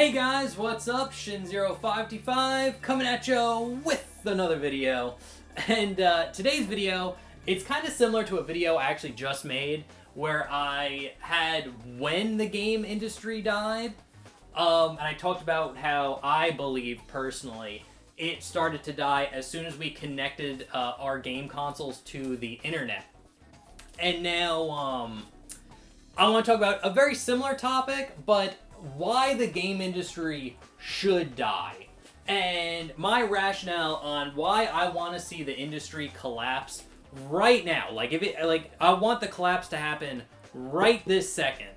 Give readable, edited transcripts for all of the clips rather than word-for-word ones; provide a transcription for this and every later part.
Hey guys, what's up? Shin0525 coming at you with another video. And today's video, it's kind of similar to a video I actually just made where I had when the game industry died. And I talked about how I believe personally it started to die as soon as we connected our game consoles to the internet. And now I want to talk about a very similar topic, but why the game industry should die. And my rationale on why I want to see the industry collapse right now. I want the collapse to happen right this second.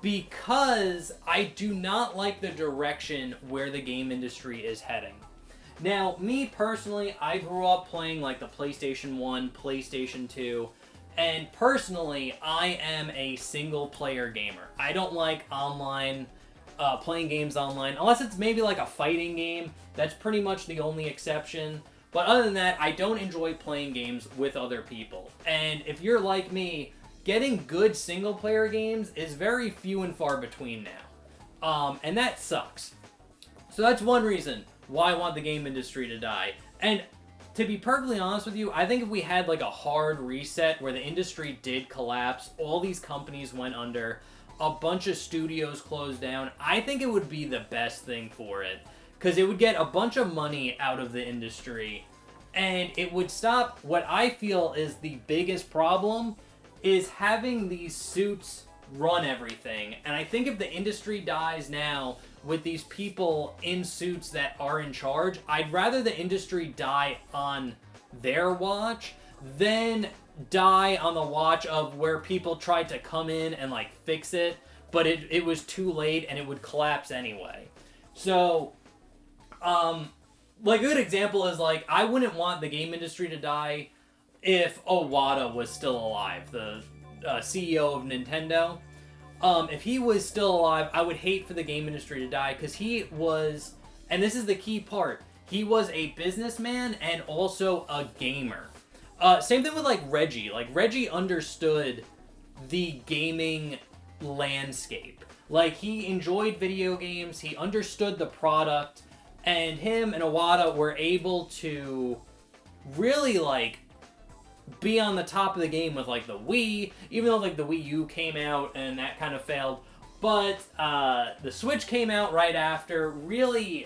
Because I do not like the direction where the game industry is heading. Now, me personally, I grew up playing like the PlayStation 1, PlayStation 2, and personally, I am a single-player gamer. I don't like online, playing games online, unless it's maybe like a fighting game. That's pretty much the only exception. But other than that, I don't enjoy playing games with other people. And if you're like me, getting good single-player games is very few and far between now. And that sucks. So that's one reason why I want the game industry to die. And to be perfectly honest with you, I think if we had like a hard reset where the industry did collapse, all these companies went under, a bunch of studios closed down, I think it would be the best thing for it. Because it would get a bunch of money out of the industry, and it would stop what I feel is the biggest problem, is having these suits run everything. And I think if the industry dies now with these people in suits that are in charge, I'd rather the industry die on their watch than die on the watch of where people tried to come in and like fix it, but it was too late and it would collapse anyway. So, like a good example is like, I wouldn't want the game industry to die if Iwata was still alive, the CEO of Nintendo. If he was still alive, I would hate for the game industry to die, because he was, and this is the key part, he was a businessman and also a gamer. Same thing with like Reggie. Like Reggie understood the gaming landscape. Like he enjoyed video games, he understood the product, and him and Iwata were able to really like be on the top of the game with like the Wii, even though like the Wii U came out and that kind of failed. But the Switch came out right after. Really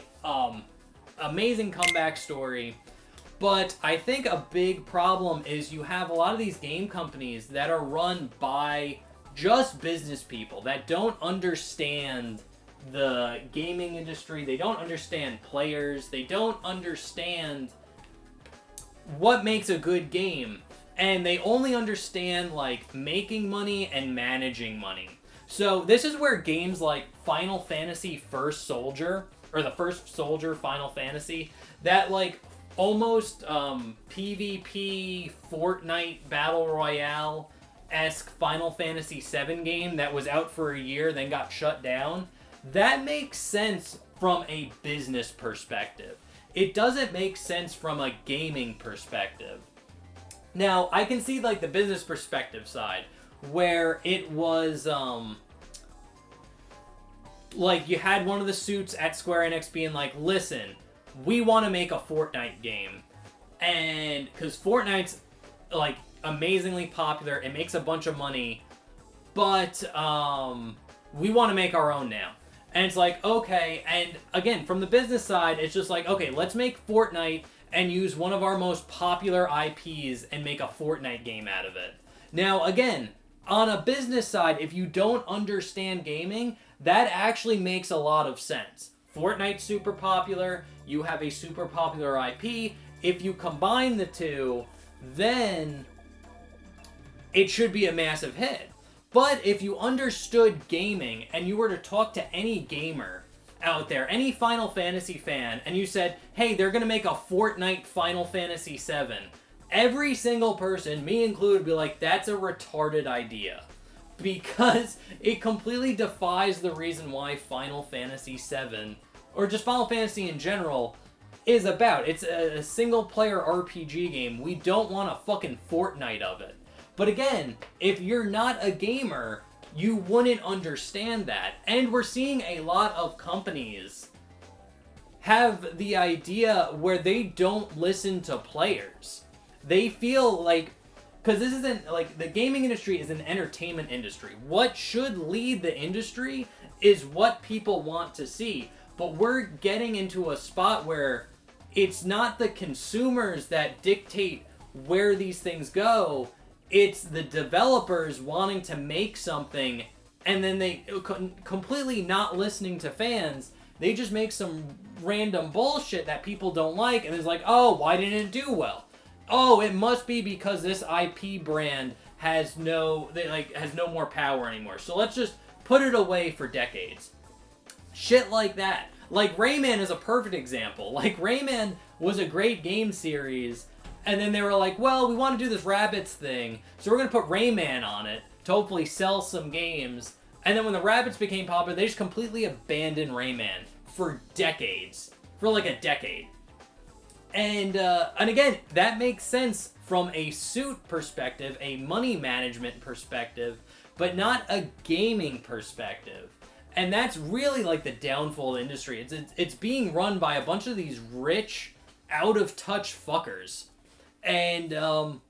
amazing comeback story. But I think a big problem is you have a lot of these game companies that are run by just business people that don't understand the gaming industry. They don't understand players. They don't understand what makes a good game. And they only understand like making money and managing money. So this is where games like Final Fantasy First Soldier, or the First Soldier Final Fantasy, that like almost PvP Fortnite Battle Royale-esque Final Fantasy VII game that was out for a year, then got shut down, that makes sense from a business perspective. It doesn't make sense from a gaming perspective. Now, I can see like the business perspective side, where it was like you had one of the suits at Square Enix being like, listen, we want to make a Fortnite game. And because Fortnite's like amazingly popular, it makes a bunch of money, but we want to make our own now. And it's like, okay, and again, from the business side, it's just like, okay, let's make Fortnite and use one of our most popular IPs and make a Fortnite game out of it. Now, again, on a business side, if you don't understand gaming, that actually makes a lot of sense. Fortnite's super popular, you have a super popular IP. If you combine the two, then it should be a massive hit. But if you understood gaming and you were to talk to any gamer out there, any Final Fantasy fan, and you said, hey, they're going to make a Fortnite Final Fantasy VII, every single person, me included, would be like, that's a retarded idea. Because it completely defies the reason why Final Fantasy VII, or just Final Fantasy in general, is about. It's a single-player RPG game. We don't want a fucking Fortnite of it. But again, if you're not a gamer, you wouldn't understand that. And we're seeing a lot of companies have the idea where they don't listen to players. They feel like, because this isn't, like, the gaming industry is an entertainment industry. What should lead the industry is what people want to see. But we're getting into a spot where it's not the consumers that dictate where these things go. It's the developers wanting to make something, and then they completely not listening to fans. They just make some random bullshit that people don't like, and it's like, oh, why didn't it do well? Oh, it must be because this IP brand has no more power anymore. So let's just put it away for decades. Shit like that. Like, Rayman is a perfect example. Like, Rayman was a great game series, and then they were like, well, we want to do this Rabbids thing, so we're going to put Rayman on it to hopefully sell some games. And then when the Rabbids became popular, they just completely abandoned Rayman for decades. For like a decade. And again, that makes sense from a suit perspective, a money management perspective, but not a gaming perspective. And that's really like the downfall of the industry. It's being run by a bunch of these rich, out-of-touch fuckers. And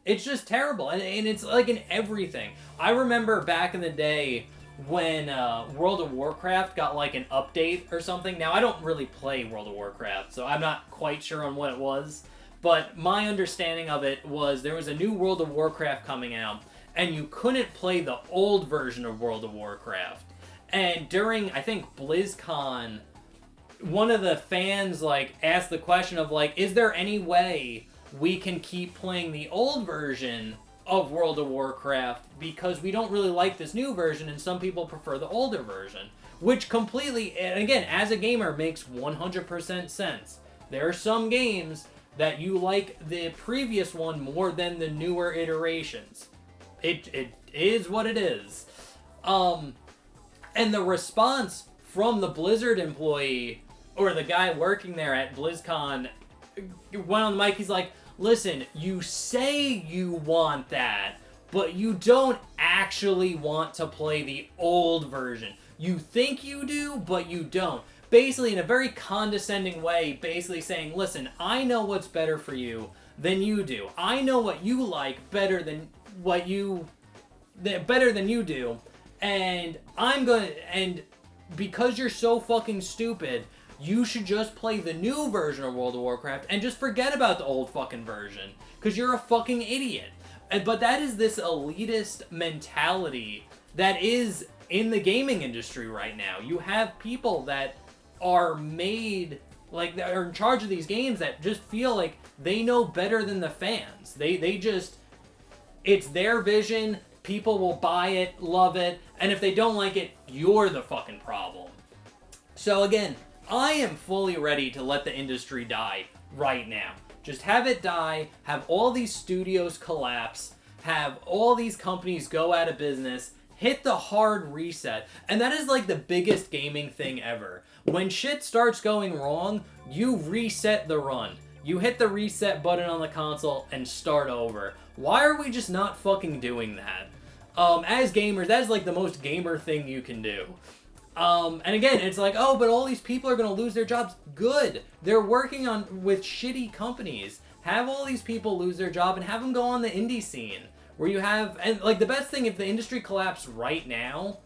it's just terrible. And it's like in everything. I remember back in the day when World of Warcraft got like an update or something. Now, I don't really play World of Warcraft, so I'm not quite sure on what it was. But my understanding of it was there was a new World of Warcraft coming out, and you couldn't play the old version of World of Warcraft. And during, I think, BlizzCon, one of the fans, like, asked the question of, like, is there any way we can keep playing the old version of World of Warcraft because we don't really like this new version and some people prefer the older version? Which completely, and again, as a gamer, makes 100% sense. There are some games that you like the previous one more than the newer iterations. It is what it is. And the response from the Blizzard employee, or the guy working there at BlizzCon, went on the mic, he's like, listen, you say you want that, but you don't actually want to play the old version. You think you do, but you don't. Basically, in a very condescending way, basically saying, listen, I know what's better for you than you do. I know what you like better than you do. And and because you're so fucking stupid, you should just play the new version of World of Warcraft and just forget about the old fucking version. Because you're a fucking idiot. But that is this elitist mentality that is in the gaming industry right now. You have people that are made, like, that are in charge of these games that just feel like they know better than the fans. They just, it's their vision. People will buy it, love it, and if they don't like it, you're the fucking problem. So again, I am fully ready to let the industry die right now. Just have it die, have all these studios collapse, have all these companies go out of business, hit the hard reset. And that is like the biggest gaming thing ever. When shit starts going wrong, you reset the run. You hit the reset button on the console and start over. Why are we just not fucking doing that? As gamers, that's like the most gamer thing you can do. And again, it's like, oh, but all these people are going to lose their jobs. Good. They're working with shitty companies. Have all these people lose their job and have them go on the indie scene. Where you have, and like the best thing, if the industry collapsed right now,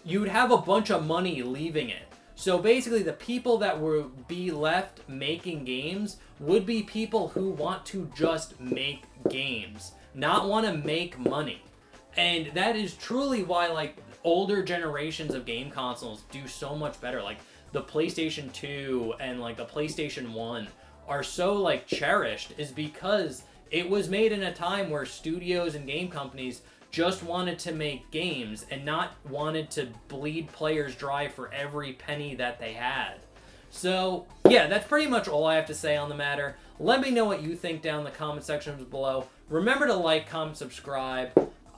you'd have a bunch of money leaving it. So basically the people that would be left making games would be people who want to just make games, not want to make money. And that is truly why, like, older generations of game consoles do so much better. Like the PlayStation 2 and like the PlayStation 1 are so like cherished, is because it was made in a time where studios and game companies just wanted to make games and not wanted to bleed players dry for every penny that they had. So, yeah, that's pretty much all I have to say on the matter. Let me know what you think down in the comment sections below. Remember to like, comment, subscribe.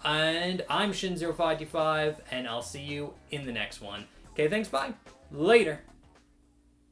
And I'm Shin0525, and I'll see you in the next one. Okay, thanks, bye. Later.